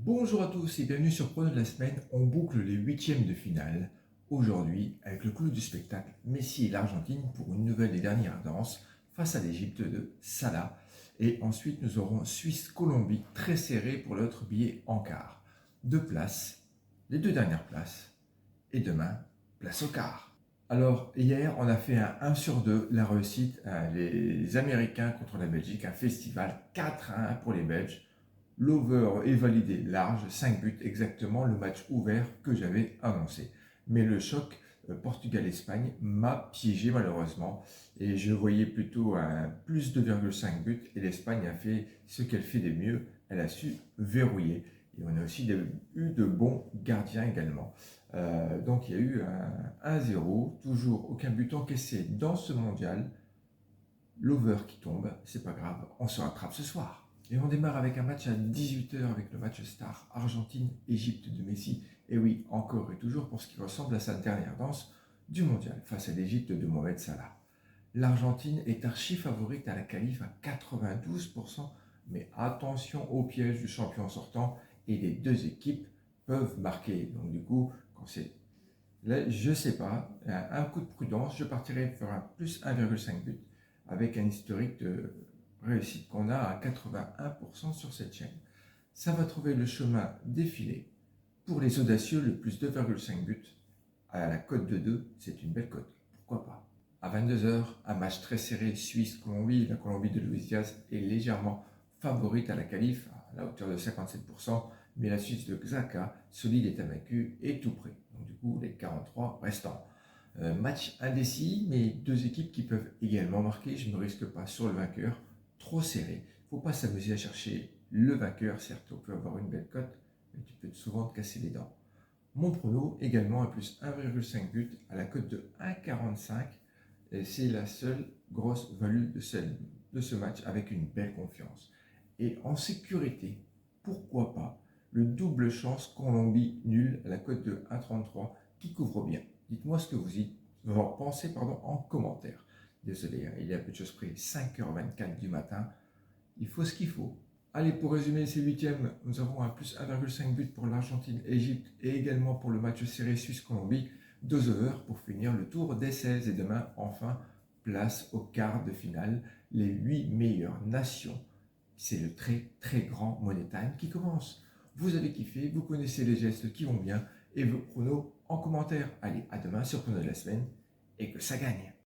Bonjour à tous et bienvenue sur Prono de la semaine. On boucle les huitièmes de finale. Aujourd'hui, avec le clou du spectacle, Messi et l'Argentine pour une nouvelle et dernière danse face à l'Égypte de Salah. Et ensuite, nous aurons Suisse-Colombie très serré pour l'autre billet en quart. Deux places, les deux dernières places. Et demain, place au quart. Alors, hier, on a fait un 1 sur 2, la réussite, les Américains contre la Belgique, un festival 4-1 pour les Belges. L'over est validé large, 5 buts exactement, le match ouvert que j'avais annoncé. Mais le choc Portugal-Espagne m'a piégé malheureusement et je voyais plutôt un plus 2,5 buts et l'Espagne a fait ce qu'elle fait de mieux, elle a su verrouiller. Et on a aussi eu de bons gardiens également. Donc il y a eu un 1-0, toujours aucun but encaissé dans ce mondial. L'over qui tombe, c'est pas grave, on se rattrape ce soir. Et on démarre avec un match à 18h avec le match star Argentine-Égypte de Messi. Et oui, encore et toujours pour ce qui ressemble à sa dernière danse du mondial face à l'Égypte de Mohamed Salah. L'Argentine est archi favorite à la qualif à 92%, mais attention au piège du champion sortant et les deux équipes peuvent marquer. Donc du coup, quand c'est là, je sais pas, un coup de prudence, je partirai faire un plus 1,5 but avec un historique de réussite qu'on a à 81% sur cette chaîne. Ça va trouver le chemin défilé. Pour les audacieux, le plus 2,5 buts à la cote de 2, c'est une belle cote. Pourquoi pas? À 22h, un match très serré Suisse-Colombie. La Colombie de Luis Diaz est légèrement favorite à la qualif, à la hauteur de 57%, mais la Suisse de Xhaka, solide et invaincu, est tout près. Donc du coup, les 43 restants. Match indécis, mais deux équipes qui peuvent également marquer. Je ne me risque pas sur le vainqueur. Trop serré. Il ne faut pas s'amuser à chercher le vainqueur. Certes, on peut avoir une belle cote, mais tu peux souvent te casser les dents. Mon prono également à plus 1,5 but à la cote de 1,45. C'est la seule grosse value de ce match avec une belle confiance. Et en sécurité, pourquoi pas le double chance Colombie nul à la cote de 1,33 qui couvre bien. Dites-moi ce que vous en pensez en commentaire. Désolé, il y a peu de choses près, 5h24 du matin. Il faut ce qu'il faut. Allez, pour résumer ces huitièmes, nous avons un plus 1,5 but pour l'Argentine-Égypte et également pour le match serré Suisse-Colombie. 2 overs pour finir le tour des 16. Et demain, enfin, place au quart de finale. Les 8 meilleures nations. C'est le très très grand Money Time qui commence. Vous avez kiffé, vous connaissez les gestes qui vont bien et vos pronos en commentaire. Allez, à demain sur Pronos de la semaine et que ça gagne.